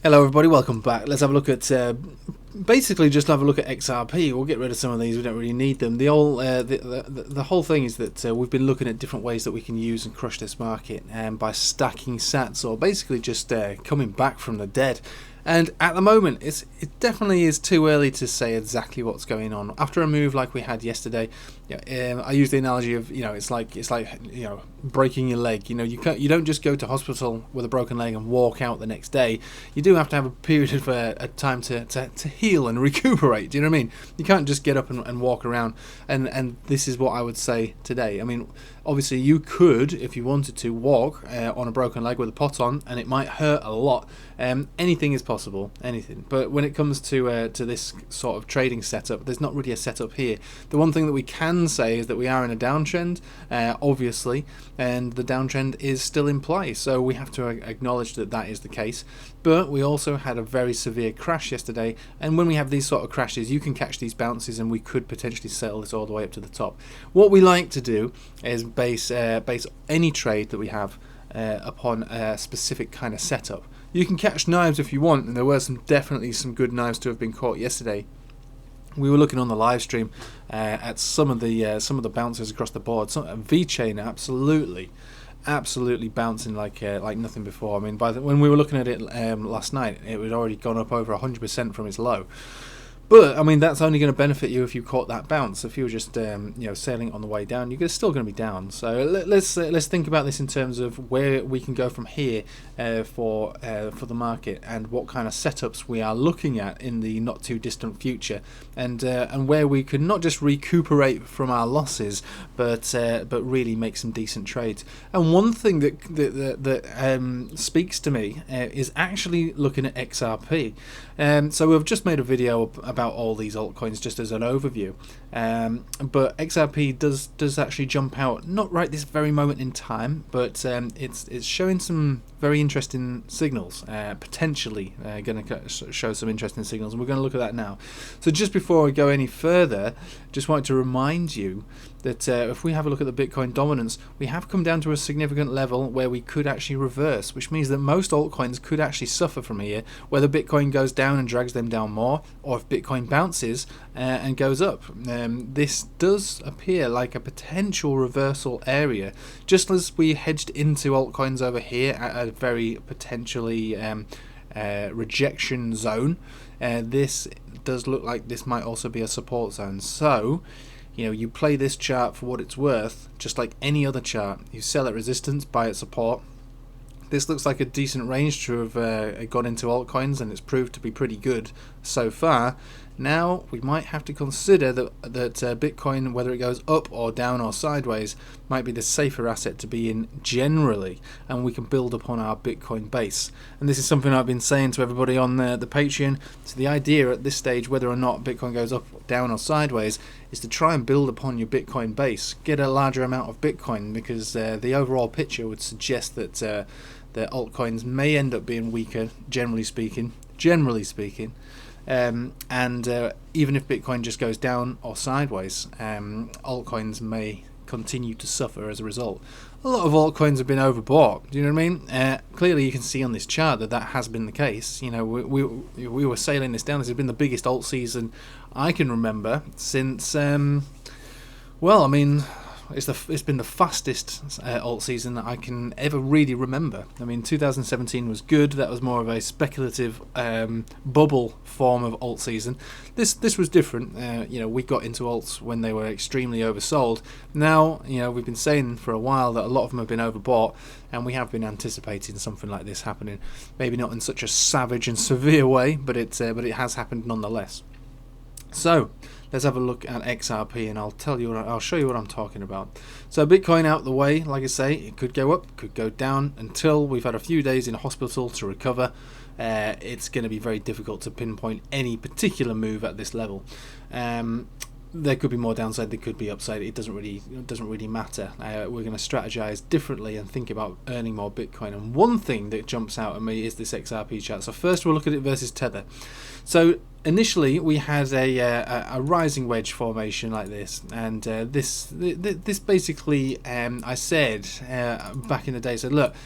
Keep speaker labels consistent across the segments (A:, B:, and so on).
A: Hello everybody, welcome back. Let's have a look at basically just have a look at XRP. We'll get rid of some of these, we don't really need them. The whole thing is that we've been looking at different ways that we can use and crush this market by stacking sats, or basically just coming back from the dead. And at the moment, it definitely is too early to say exactly what's going on. After a move like we had yesterday, I use the analogy of it's like breaking your leg. You don't just go to hospital with a broken leg and walk out the next day. You do have to have a period of a time to heal and recuperate. Do you know what I mean? You can't just get up and walk around. And this is what I would say today. I mean, obviously you could, if you wanted to, walk on a broken leg with a pot on, and it might hurt a lot. Anything is possible, anything. But when it comes to this sort of trading setup, there's not really a setup here. The one thing that we can say is that we are in a downtrend, obviously, and the downtrend is still in play. So we have to acknowledge that that is the case. But we also had a very severe crash yesterday, and when we have these sort of crashes, you can catch these bounces, and we could potentially settle this all the way up to the top. What we like to do is base any trade that we have upon a specific kind of setup. You can catch knives if you want, and there were definitely some good knives to have been caught yesterday. We were looking on the live stream at some of the bounces across the board. V-chain absolutely bouncing like nothing before. I mean, when we were looking at it last night, it had already gone up over 100% from its low. But I mean, that's only going to benefit you if you caught that bounce. If you were just sailing on the way down, you're still going to be down. So let's think about this in terms of where we can go from here for the market, and what kind of setups we are looking at in the not too distant future, and where we could not just recuperate from our losses, but really make some decent trades. And one thing that speaks to me is actually looking at XRP. So we've just made a video about all these altcoins just as an overview, but XRP does actually jump out, not right this very moment in time, but it's showing some very interesting signals, potentially going to show some interesting signals, and we're going to look at that now. So just before I go any further, just wanted to remind you that if we have a look at the Bitcoin dominance, we have come down to a significant level where we could actually reverse, which means that most altcoins could actually suffer from here, whether Bitcoin goes down and drags them down more, or if Bitcoin bounces and goes up. This does appear like a potential reversal area, just as we hedged into altcoins over here at a very potentially rejection zone. This does look like this might also be a support zone. So you play this chart for what it's worth, just like any other chart. You sell at resistance, buy at support. This looks like a decent range to have got into altcoins, and it's proved to be pretty good so far. Now we might have to consider that Bitcoin, whether it goes up or down or sideways, might be the safer asset to be in generally, and we can build upon our Bitcoin base. And this is something I've been saying to everybody on the Patreon. So the idea at this stage, whether or not Bitcoin goes up, down or sideways, is to try and build upon your Bitcoin base, get a larger amount of Bitcoin, because the overall picture would suggest that the altcoins may end up being weaker, generally speaking. And even if Bitcoin just goes down or sideways, altcoins may continue to suffer as a result. A lot of altcoins have been overbought. Do you know what I mean? Clearly, you can see on this chart that has been the case. We were sailing this down. This has been the biggest alt season I can remember since. It's been the fastest alt season that I can ever really remember. I mean, 2017 was good. That was more of a speculative bubble form of alt season. This was different. We got into alts when they were extremely oversold. Now, we've been saying for a while that a lot of them have been overbought, and we have been anticipating something like this happening. Maybe not in such a savage and severe way, but it has happened nonetheless. So let's have a look at XRP, and I'll show you what I'm talking about. So Bitcoin out the way, like I say, it could go up, could go down, until we've had a few days in hospital to recover. It's going to be very difficult to pinpoint any particular move at this level. There could be more downside, there could be upside. It doesn't really matter. We're going to strategize differently and think about earning more Bitcoin. And one thing that jumps out at me is this XRP chart. So first we'll look at it versus Tether. So initially we had a rising wedge formation like this, and this basically I said back in the day, said look,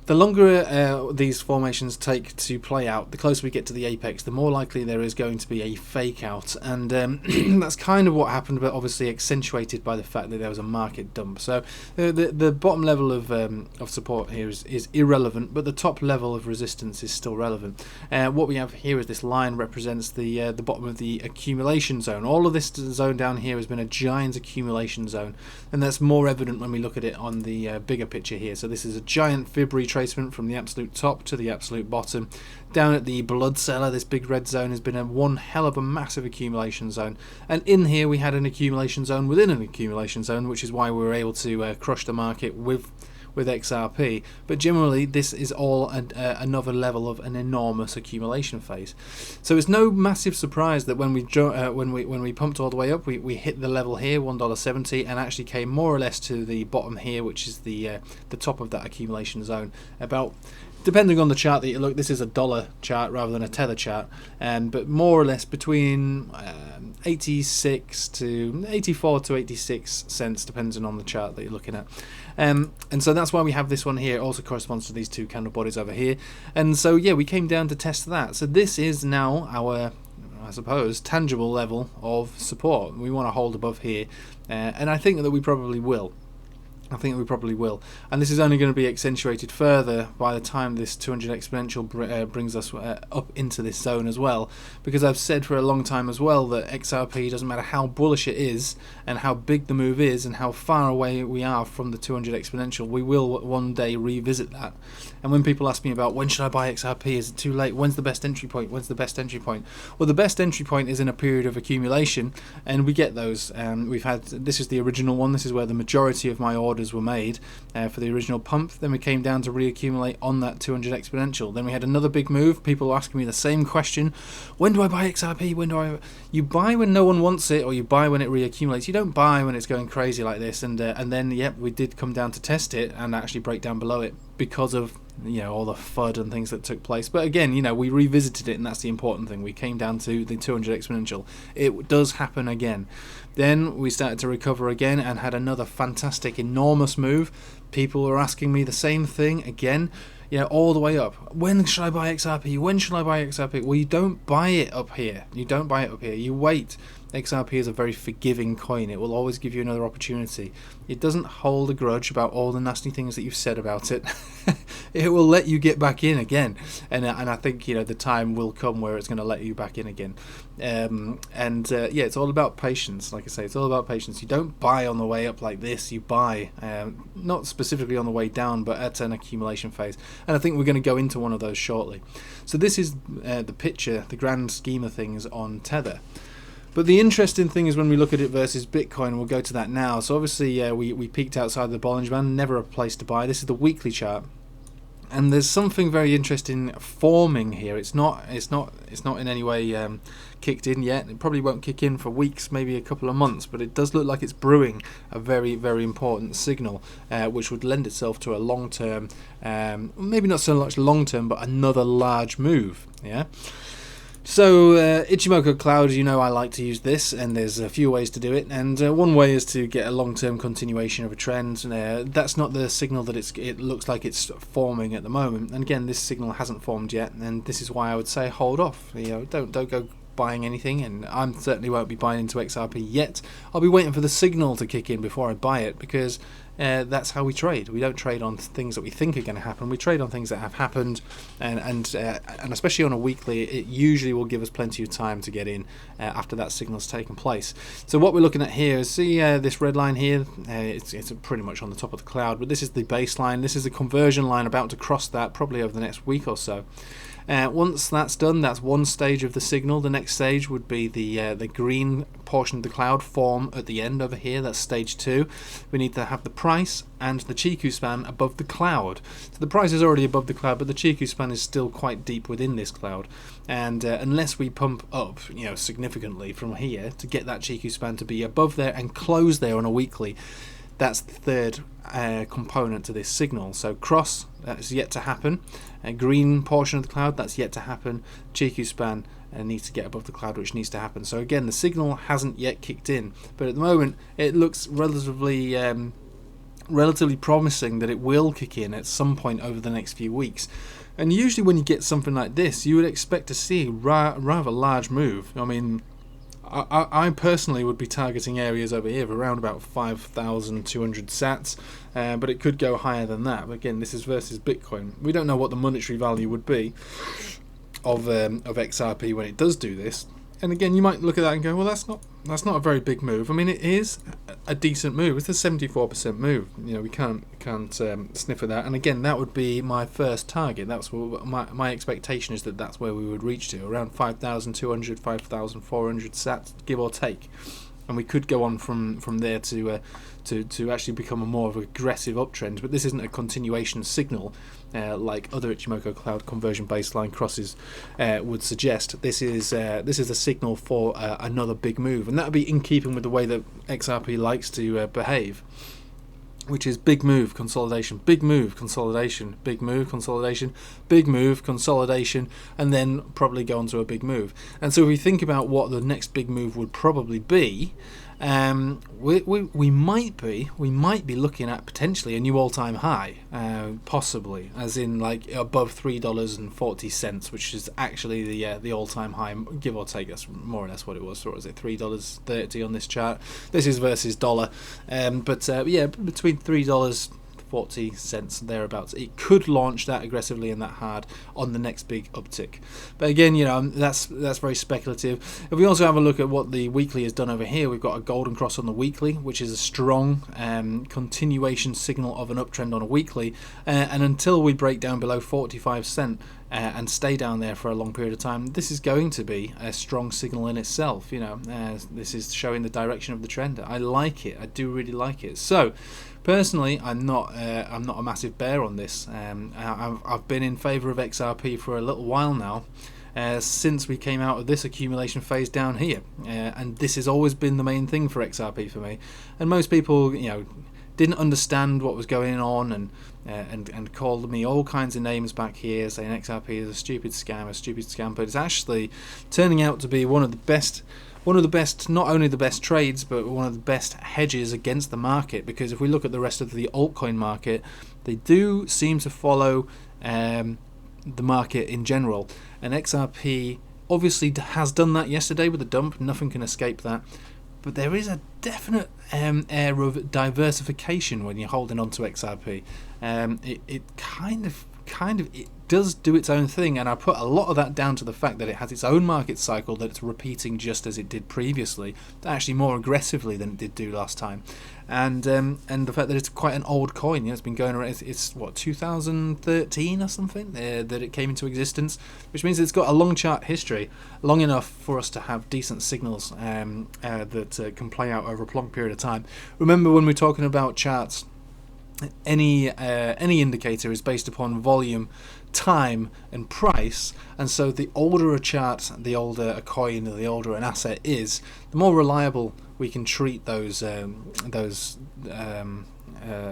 A: The longer these formations take to play out, the closer we get to the apex, the more likely there is going to be a fake out, and that's kind of what happened, but obviously accentuated by the fact that there was a market dump. So the bottom level of support here is irrelevant, but the top level of resistance is still relevant. What we have here is this line represents the bottom of the accumulation zone. All of this zone down here has been a giant accumulation zone, and that's more evident when we look at it on the bigger picture here. So this is a giant fib retracement from the absolute top to the absolute bottom. Down at the blood cellar, this big red zone has been one hell of a massive accumulation zone, and in here we had an accumulation zone within an accumulation zone, which is why we were able to crush the market with XRP. But generally this is all another level of an enormous accumulation phase. So it's no massive surprise that when we pumped all the way up, we hit the level here, $1.70, and actually came more or less to the bottom here, which is the top of that accumulation zone. About, depending on the chart that you look, this is a dollar chart rather than a tether chart, but more or less between 86 to 84 to 86 cents, depending on the chart that you're looking at. And so that's why we have this one here. It also corresponds to these two candle bodies over here. And so yeah, we came down to test that. So this is now our, I suppose, tangible level of support. We want to hold above here, and I think that we probably will. And this is only going to be accentuated further by the time this 200 exponential brings us up into this zone as well, because I've said for a long time as well that XRP, doesn't matter how bullish it is and how big the move is and how far away we are from the 200 exponential, we will one day revisit that. And when people ask me about when should I buy XRP, is it too late, when's the best entry point, well, the best entry point is in a period of accumulation, and we get those. We've had, this is the original one, this is where the majority of my orders were made for the original pump. Then we came down to reaccumulate on that 200 exponential. Then we had another big move. People were asking me the same question: when do I buy XRP? When do I? You buy when no one wants it, or you buy when it reaccumulates. You don't buy when it's going crazy like this. And then yep, we did come down to test it and actually break down below it because of, you know, all the FUD and things that took place. But again, you know, we revisited it, and that's the important thing. We came down to the 200 exponential. It does happen again. Then we started to recover again and had another fantastic, enormous move. People were asking me the same thing again, you know, all the way up. When should I buy XRP? When should I buy XRP? Well, you don't buy it up here. You wait. XRP is a very forgiving coin. It will always give you another opportunity. It doesn't hold a grudge about all the nasty things that you've said about it. It will let you get back in again, and I think, you know, the time will come where it's going to let you back in again. Yeah, it's all about patience. Like I say, it's all about patience. You don't buy on the way up like this. You buy not specifically on the way down, but at an accumulation phase. And I think we're going to go into one of those shortly. So this is the picture, the grand scheme of things on Tether. But the interesting thing is when we look at it versus Bitcoin, we'll go to that now. So obviously we peaked outside the Bollinger Band, never a place to buy. This is the weekly chart, and there's something very interesting forming here. It's not in any way kicked in yet. It probably won't kick in for weeks, maybe a couple of months, but it does look like it's brewing a very, very important signal, which would lend itself to a long-term, maybe not so much long-term, but another large move. Yeah. So Ichimoku Cloud, you know I like to use this, and there's a few ways to do it, and one way is to get a long-term continuation of a trend. That's not the signal that it looks like it's forming at the moment, and again, this signal hasn't formed yet, and this is why I would say hold off. You know, don't go buying anything, and I certainly won't be buying into XRP yet. I'll be waiting for the signal to kick in before I buy it, because that's how we trade. We don't trade on things that we think are going to happen. We trade on things that have happened, and especially on a weekly, it usually will give us plenty of time to get in after that signal's taken place. So what we're looking at here is, see this red line here, it's pretty much on the top of the cloud, but this is the baseline. This is the conversion line about to cross that probably over the next week or so. Once that's done, that's one stage of the signal. The next stage would be the green portion of the cloud form at the end over here. That's stage 2. We need to have the price and the Chiku span above the cloud. So the price is already above the cloud, but the Chiku span is still quite deep within this cloud. And unless we pump up, you know, significantly from here to get that Chiku span to be above there and close there on a weekly, that's the third component to this signal. So cross, that's yet to happen. Green portion of the cloud, that's yet to happen. Chiku span needs to get above the cloud, which needs to happen. So again, the signal hasn't yet kicked in, but at the moment it looks relatively relatively promising that it will kick in at some point over the next few weeks. And usually when you get something like this, you would expect to see a rather large move. I mean, I personally would be targeting areas over here of around about 5,200 sats, but it could go higher than that. But again, this is versus Bitcoin. We don't know what the monetary value would be of XRP when it does do this. And again, you might look at that and go, well, that's not a very big move. I mean, it is a decent move. It's a 74% move. You know, we can't sniff at that. And again, that would be my first target. That's what my expectation is, that's where we would reach to, around 5,200, 5,400 sats, give or take. And we could go on from there to actually become a more of an aggressive uptrend. But this isn't a continuation signal like other Ichimoku Cloud conversion baseline crosses would suggest. This is a signal for another big move, and that would be in keeping with the way that XRP likes to behave, which is big move, consolidation, big move, consolidation, big move, consolidation, big move, consolidation, and then probably go on to a big move. And so if we think about what the next big move would probably be, we might be looking at potentially a new all-time high, possibly, as in like above $3.40, which is actually the all-time high, give or take. That's more or less what it was. Or was it $3.30 on this chart? This is versus dollar, but yeah, between $3.40 thereabouts. It could launch that aggressively and that hard on the next big uptick. But again, you know, that's very speculative. If we also have a look at what the weekly has done over here, we've got a golden cross on the weekly, which is a strong continuation signal of an uptrend on a weekly, and until we break down below 45 cent and stay down there for a long period of time, this is going to be a strong signal in itself. You know, this is showing the direction of the trend. I like it. I do really like it. So personally, I'm not a massive bear on this. I've been in favour of XRP for a little while now, since we came out of this accumulation phase down here, and this has always been the main thing for XRP for me. And most people, you know, didn't understand what was going on and called me all kinds of names back here, saying XRP is a stupid scam. But it's actually turning out to be one of the best, not only the best trades, but one of the best hedges against the market. Because if we look at the rest of the altcoin market, they do seem to follow the market in general. And XRP obviously has done that yesterday with the dump. Nothing can escape that. But there is a definite air of diversification when you're holding on to XRP. It kind of it does do its own thing, and I put a lot of that down to the fact that it has its own market cycle that it's repeating just as it did previously, actually more aggressively than it did do last time, and the fact that it's quite an old coin. You know, it's been going around. It's what, 2013 or something that it came into existence, which means it's got a long chart history, long enough for us to have decent signals that can play out over a long period of time. Remember, when we're talking about charts, any indicator is based upon volume, time, and price, and so the older a chart, the older a coin, or the older an asset is, the more reliable we can treat those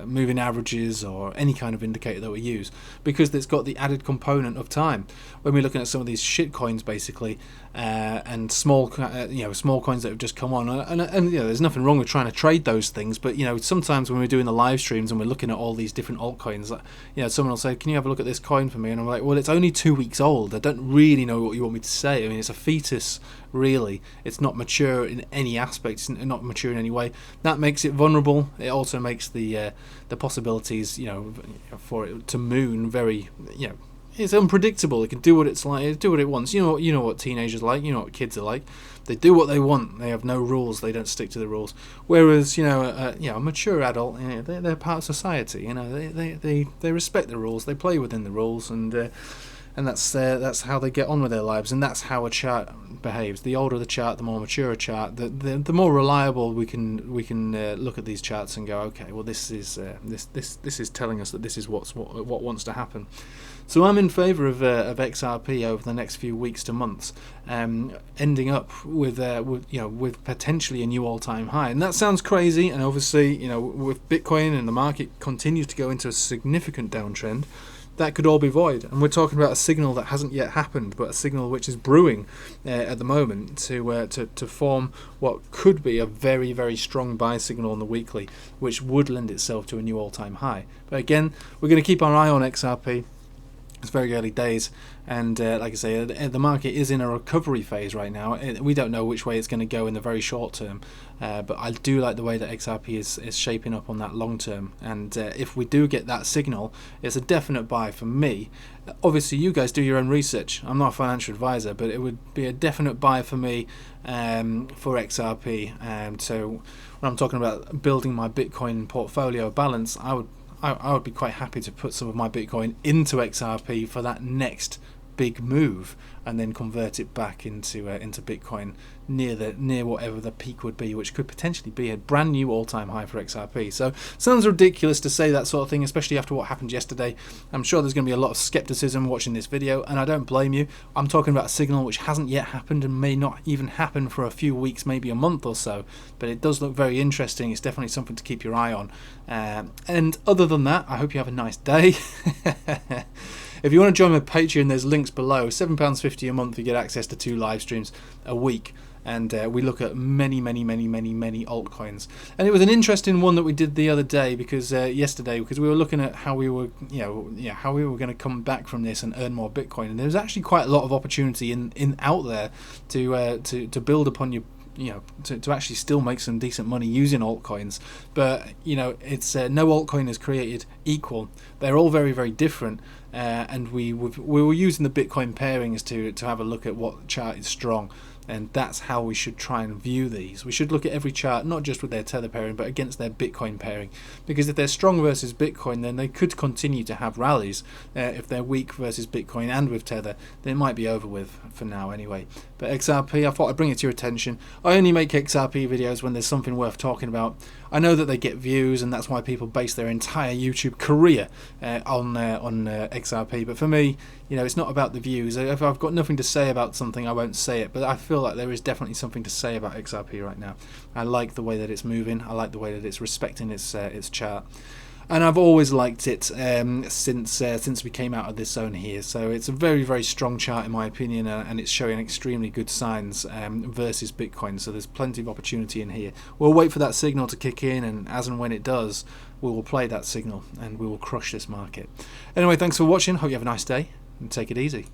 A: moving averages or any kind of indicator that we use, because it's got the added component of time. When we're looking at some of these shit coins, basically, and small coins that have just come on, and you know, there's nothing wrong with trying to trade those things, but you know, sometimes when we're doing the live streams and we're looking at all these different altcoins, you know, someone will say, "Can you have a look at this coin for me?" And I'm like, "Well, it's only 2 weeks old. I don't really know what you want me to say. I mean, it's a fetus, really. It's not mature in any aspect. It's not mature in any way." That makes it vulnerable. It also makes the possibilities, you know, for it to moon very, you know, it's unpredictable. It can do what it's like, do what it wants. You know what teenagers like. You know what kids are like. They do what they want. They have no rules. They don't stick to the rules. Whereas, you know, a mature adult, you know, they're part of society. You know, they respect the rules. They play within the rules, and that's how they get on with their lives. And that's how a chart behaves. The older the chart, the more mature a chart, the more reliable we can look at these charts and go, okay, well, this is telling us that this is what wants to happen. So I'm in favour of XRP over the next few weeks to months, ending up with potentially a new all-time high. And that sounds crazy, and obviously, you know, with Bitcoin and the market continues to go into a significant downtrend, that could all be void. And we're talking about a signal that hasn't yet happened, but a signal which is brewing at the moment to form what could be a very, very strong buy signal on the weekly, which would lend itself to a new all-time high. But again, we're going to keep our eye on XRP. It's very early days, and like I say, the market is in a recovery phase right now. We don't know which way it's going to go in the very short term, but I do like the way that XRP is shaping up on that long term. And if we do get that signal, it's a definite buy for me. Obviously, you guys do your own research. I'm not a financial advisor, but it would be a definite buy for me for XRP. So when I'm talking about building my Bitcoin portfolio balance, I would be quite happy to put some of my Bitcoin into XRP for that next big move, and then convert it back into Bitcoin near whatever the peak would be, which could potentially be a brand new all-time high for XRP. So sounds ridiculous to say that sort of thing, especially after what happened yesterday. I'm sure there's going to be a lot of skepticism watching this video, and I don't blame you. I'm talking about a signal which hasn't yet happened and may not even happen for a few weeks, maybe a month or so, but it does look very interesting. It's definitely something to keep your eye on. And other than that, I hope you have a nice day. If you want to join my Patreon, there's links below. £7.50 a month, you get access to 2 live streams a week, and we look at many altcoins. And it was an interesting one that we did the other day, because yesterday, because we were looking at how we were, how we were going to come back from this and earn more Bitcoin. And there's actually quite a lot of opportunity out there to build upon your, to actually still make some decent money using altcoins. But it's no altcoin is created equal. They're all very, very different. And we were using the Bitcoin pairings to have a look at what chart is strong, and that's how we should try and view these. We should look at every chart, not just with their Tether pairing, but against their Bitcoin pairing, because if they're strong versus Bitcoin, then they could continue to have rallies. If they're weak versus Bitcoin and with Tether, then it might be over with for now anyway. But XRP, I thought I'd bring it to your attention. I only make XRP videos when there's something worth talking about. I know that they get views, and that's why people base their entire YouTube career on XRP. But for me, it's not about the views. If I've got nothing to say about something, I won't say it. But I feel like there is definitely something to say about XRP right now. I like the way that it's moving. I like the way that it's respecting its chart. And I've always liked it since we came out of this zone here. So it's a very, very strong chart in my opinion, and it's showing extremely good signs versus Bitcoin. So there's plenty of opportunity in here. We'll wait for that signal to kick in, and as and when it does, we will play that signal and we will crush this market. Anyway, thanks for watching. Hope you have a nice day, and take it easy.